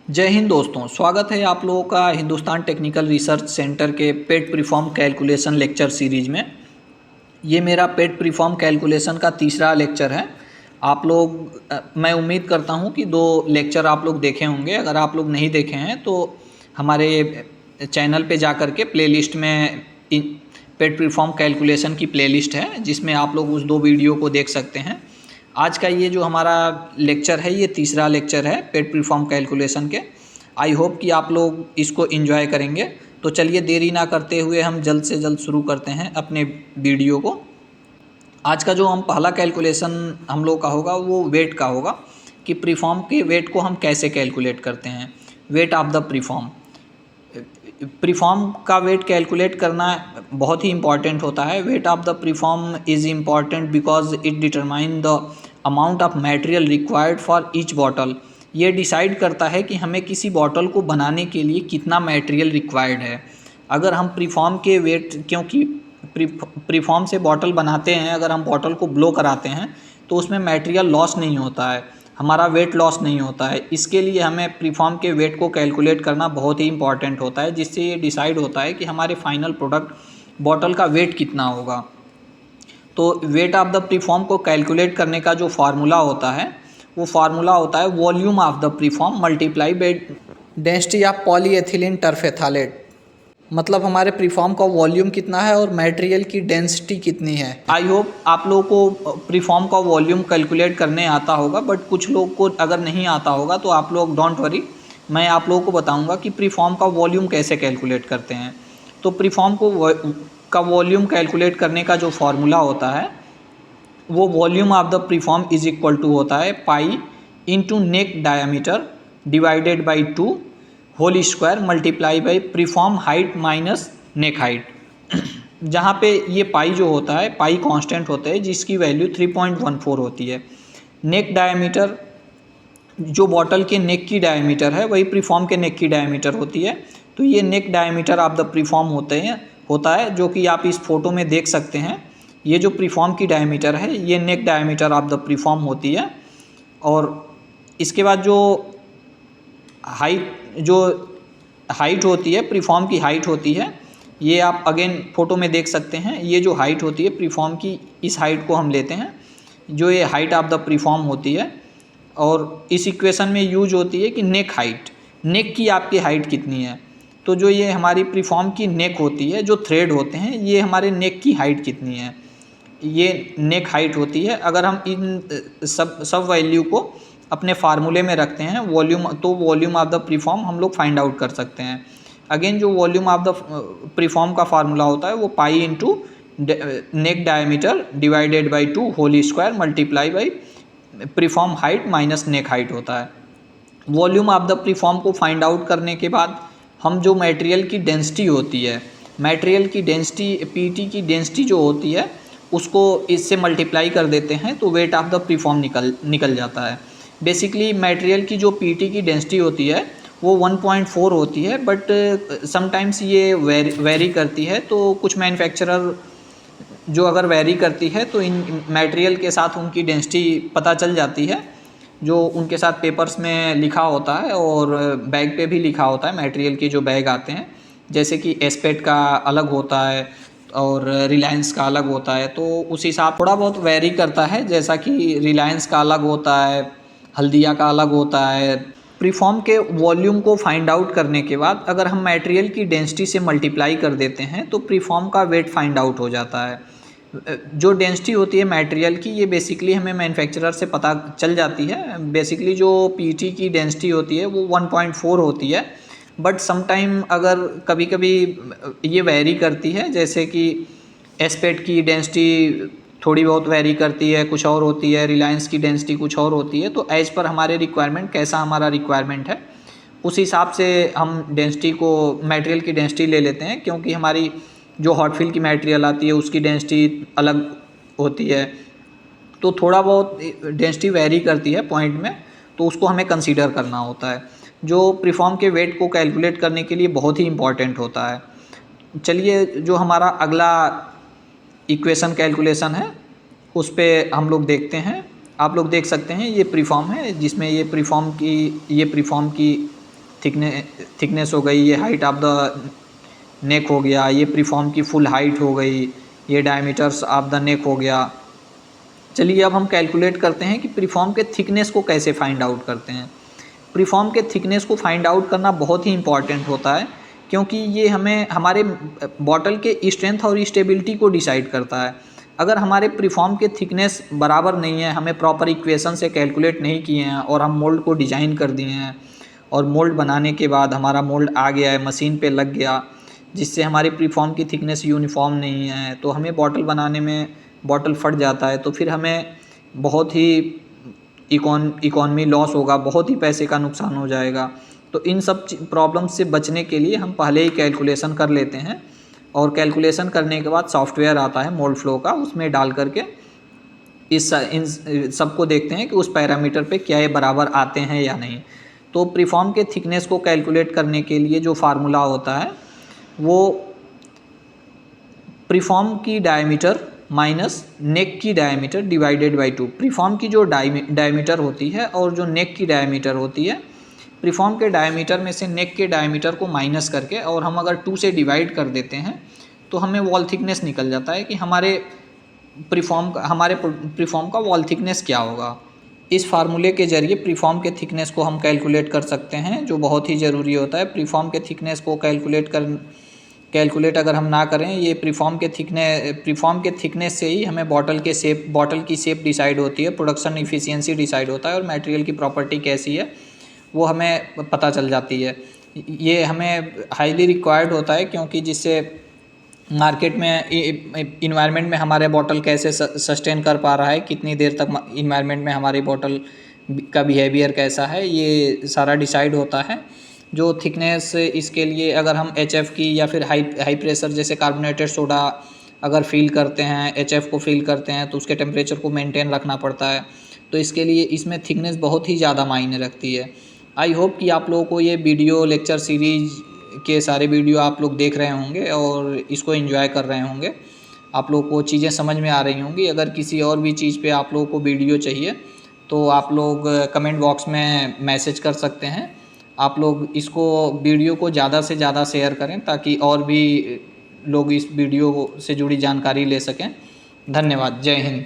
जय हिंद दोस्तों, स्वागत है आप लोगों का हिंदुस्तान टेक्निकल रिसर्च सेंटर के पेट प्रीफॉर्म कैलकुलेशन लेक्चर सीरीज में। ये मेरा पेट प्रीफॉर्म कैलकुलेशन का तीसरा लेक्चर है। आप लोग मैं उम्मीद करता हूँ कि 2 लेक्चर आप लोग देखे होंगे। अगर आप लोग नहीं देखे हैं तो हमारे चैनल पे जा कर के प्लेलिस्ट में पेट प्रीफॉर्म कैलकुलेशन की प्लेलिस्ट है, जिसमें आप लोग उस 2 वीडियो को देख सकते हैं। आज का ये जो हमारा लेक्चर है, ये तीसरा लेक्चर है पेट प्रीफॉर्म कैलकुलेशन के। आई होप कि आप लोग इसको एंजॉय करेंगे। तो चलिए देरी ना करते हुए हम जल्द से जल्द शुरू करते हैं अपने वीडियो को। आज का जो हम पहला कैलकुलेशन हम लोग का होगा वो वेट का होगा, कि प्रीफॉर्म के वेट को हम कैसे कैलकुलेट करते हैं। Weight of the preform. Preform का वेट कैलकुलेट करना बहुत ही इंपॉर्टेंट होता है। Weight of the preform is important because it determine the amount of material required for each bottle. ये डिसाइड करता है कि हमें किसी बॉटल को बनाने के लिए कितना मटेरियल रिक्वायर्ड है। अगर हम प्रीफॉर्म के वेट, क्योंकि प्रीफॉर्म से बॉटल बनाते हैं, अगर हम बॉटल को ब्लो कराते हैं तो उसमें मटेरियल लॉस नहीं होता है, हमारा वेट लॉस नहीं होता है। इसके लिए हमें प्रीफॉर्म के वेट को कैलकुलेट करना बहुत ही इंपॉर्टेंट होता है, जिससे ये डिसाइड होता है कि हमारे फाइनल प्रोडक्ट बॉटल का वेट कितना होगा। तो वेट ऑफ द प्रीफॉर्म को कैलकुलेट करने का जो फार्मूला होता है वो फार्मूला होता है volume of the preform multiply by density of polyethylene terephthalate. मतलब हमारे प्रीफॉर्म का वॉल्यूम कितना है और मटेरियल की डेंसिटी कितनी है। आई होप आप लोगों को प्रीफॉर्म का वॉल्यूम कैलकुलेट करने आता होगा, बट कुछ लोग को अगर नहीं आता होगा तो आप लोग डोंट वरी, मैं आप लोगों को बताऊंगा कि प्रीफॉर्म का वॉल्यूम कैसे कैलकुलेट करते हैं। तो प्रीफॉर्म का वॉल्यूम कैलकुलेट करने का जो फार्मूला होता है वो volume of the preform is equal to होता है pi into neck diameter divided by 2 whole square multiply by preform height minus neck height. जहाँ पे ये पाई जो होता है, पाई कांस्टेंट होता है जिसकी वैल्यू 3.14 होती है। नेक डायमीटर, जो बॉटल के नेक की डायमीटर है वही प्रीफॉर्म के नेक की डायमीटर होती है। तो ये नेक डायमीटर ऑफ द प्रीफॉर्म होता है, जो कि आप इस फोटो में देख सकते हैं। ये जो प्रीफॉर्म की डायमीटर है ये नेक डायमीटर ऑफ द प्रीफॉर्म होती है। और इसके बाद जो हाइट होती है, प्रीफॉर्म की हाइट होती है, ये आप अगेन फ़ोटो में देख सकते हैं। ये जो हाइट होती है प्रीफॉर्म की, इस हाइट को हम लेते हैं, जो ये हाइट ऑफ द प्रीफॉर्म होती है। और इस इक्वेशन में यूज होती है कि नेक हाइट, नेक की आपकी हाइट कितनी है। तो जो ये हमारी प्रीफॉर्म की नेक होती है, जो थ्रेड होते हैं, ये हमारे नेक की हाइट कितनी है, ये नेक हाइट होती है। अगर हम इन सब वैल्यू को अपने फार्मूले में रखते हैं वॉल्यूम, तो वॉल्यूम ऑफ द प्रीफॉर्म हम लोग फाइंड आउट कर सकते हैं। अगेन जो वॉल्यूम ऑफ द प्रीफॉर्म का फार्मूला होता है वो pi into neck diameter divided by 2 whole square multiply by preform height minus neck height होता है। वॉल्यूम ऑफ द प्रीफॉर्म को फाइंड आउट करने के बाद हम जो मटेरियल की डेंसिटी होती है, मटेरियल की डेंसिटी, पीटी की डेंसिटी जो होती है, उसको इससे मल्टीप्लाई कर देते हैं तो वेट ऑफ द प्रीफॉर्म निकल जाता है। बेसिकली मटेरियल की जो पीटी की डेंसिटी होती है वो 1.4 होती है, बट समटाइम्स ये वेरी करती है। तो कुछ मैन्युफैक्चरर जो अगर वेरी करती है तो इन मटेरियल के साथ उनकी डेंसिटी पता चल जाती है, जो उनके साथ पेपर्स में लिखा होता है और बैग पे भी लिखा होता है। मटेरियल के जो बैग आते हैं, जैसे कि एस्पेट का अलग होता है और रिलायंस का अलग होता है, तो उस हिसाब थोड़ा बहुत वेरी करता है। जैसा कि रिलायंस का अलग होता है, हल्दिया का अलग होता है। प्रीफॉर्म के वॉल्यूम को फाइंड आउट करने के बाद अगर हम मटेरियल की डेंसिटी से मल्टीप्लाई कर देते हैं तो प्रीफॉर्म का वेट फाइंड आउट हो जाता है। जो डेंसिटी होती है मटेरियल की, ये बेसिकली हमें मैन्युफैक्चरर से पता चल जाती है। बेसिकली जो पीटी की डेंसिटी होती है वो 1.4 होती है, बट समटाइम अगर कभी कभी ये वेरी करती है, जैसे कि एस्पेट की डेंसिटी थोड़ी बहुत वेरी करती है, कुछ और होती है, रिलायंस की डेंसिटी कुछ और होती है। तो एज पर हमारे रिक्वायरमेंट, कैसा हमारा रिक्वायरमेंट है, उस हिसाब से हम डेंसिटी को, मटेरियल की डेंसिटी ले लेते हैं। क्योंकि हमारी जो हॉट फिल की मटेरियल आती है उसकी डेंसिटी अलग होती है, तो थोड़ा बहुत डेंसिटी वेरी करती है पॉइंट में, तो उसको हमें कंसीडर करना होता है, जो प्रीफॉर्म के वेट को कैलकुलेट करने के लिए बहुत ही इम्पॉर्टेंट होता है। चलिए जो हमारा अगला इक्वेशन कैलकुलेशन है उस पे हम लोग देखते हैं। आप लोग देख सकते हैं ये प्रीफॉर्म है, जिसमें ये प्रीफॉर्म की थिकनेस हो गई, ये हाइट ऑफ द नेक हो गया, ये प्रीफॉर्म की फुल हाइट हो गई, ये डायमीटर्स ऑफ द नेक हो गया। चलिए अब हम कैलकुलेट करते हैं कि प्रीफॉर्म के थिकनेस को कैसे फाइंड आउट करते हैं। प्रीफॉर्म के थिकनेस को फाइंड आउट करना बहुत ही इंपॉर्टेंट होता है, क्योंकि ये हमें हमारे बॉटल के स्ट्रेंथ और स्टेबिलिटी को डिसाइड करता है। अगर हमारे प्रीफॉर्म के थिकनेस बराबर नहीं है, हमें प्रॉपर इक्वेशन से कैलकुलेट नहीं किए हैं और हम मोल्ड को डिज़ाइन कर दिए हैं और मोल्ड बनाने के बाद हमारा मोल्ड आ गया है, मशीन पे लग गया, जिससे हमारे प्रीफॉर्म की थिकनेस यूनिफॉर्म नहीं है, तो हमें बॉटल बनाने में बॉटल फट जाता है, तो फिर हमें बहुत ही इकॉनमी लॉस होगा, बहुत ही पैसे का नुकसान हो जाएगा। तो इन सब प्रॉब्लम से बचने के लिए हम पहले ही कैलकुलेशन कर लेते हैं और कैलकुलेशन करने के बाद सॉफ्टवेयर आता है मोल्ड फ्लो का, उसमें डाल करके इन सबको देखते हैं कि उस पैरामीटर पे क्या ये बराबर आते हैं या नहीं। तो प्रीफॉर्म के थिकनेस को कैलकुलेट करने के लिए जो फार्मूला होता है वो प्रीफॉर्म की डायमीटर माइनस नेक की डायमीटर डिवाइडेड बाई 2। प्रीफॉर्म की जो डायमीटर होती है और जो नेक की डायमीटर होती है, प्रीफॉर्म के डायमीटर में से नेक के डायमीटर को माइनस करके और हम अगर 2 से डिवाइड कर देते हैं तो हमें वॉल थिकनेस निकल जाता है कि हमारे प्रीफॉर्म का वॉल थिकनेस क्या होगा। इस फार्मूले के ज़रिए प्रीफॉर्म के थिकनेस को हम कैलकुलेट कर सकते हैं, जो बहुत ही ज़रूरी होता है। प्रीफॉर्म के थिकनेस को कैलकुलेट अगर हम ना करें, ये प्रीफॉर्म के थिकनेस से ही हमें बॉटल की शेप डिसाइड होती है, प्रोडक्शन इफ़िशियंसी डिसाइड होता है और मटेरियल की प्रॉपर्टी कैसी है वो हमें पता चल जाती है। ये हमें हाईली रिक्वायर्ड होता है, क्योंकि जिससे मार्केट में इन्वायरमेंट में हमारे बॉटल कैसे सस्टेन कर पा रहा है, कितनी देर तक इन्वायरमेंट में हमारी बॉटल का बिहेवियर कैसा है, ये सारा डिसाइड होता है। जो थिकनेस, इसके लिए अगर हम HF की या फिर हाई प्रेशर जैसे कार्बोनेटेड सोडा अगर फील करते हैं, HF को फील करते हैं, तो उसके टेम्परेचर को मेंटेन रखना पड़ता है। तो इसके लिए इसमें थिकनेस बहुत ही ज़्यादा मायने रखती है। आई होप कि आप लोगों को ये वीडियो लेक्चर सीरीज़ के सारे वीडियो आप लोग देख रहे होंगे और इसको एंजॉय कर रहे होंगे, आप लोगों को चीज़ें समझ में आ रही होंगी। अगर किसी और भी चीज़ पे आप लोगों को वीडियो चाहिए तो आप लोग कमेंट बॉक्स में मैसेज कर सकते हैं। आप लोग इसको वीडियो को ज़्यादा से ज़्यादा शेयर करें ताकि और भी लोग इस वीडियो से जुड़ी जानकारी ले सकें। धन्यवाद। जय हिंद।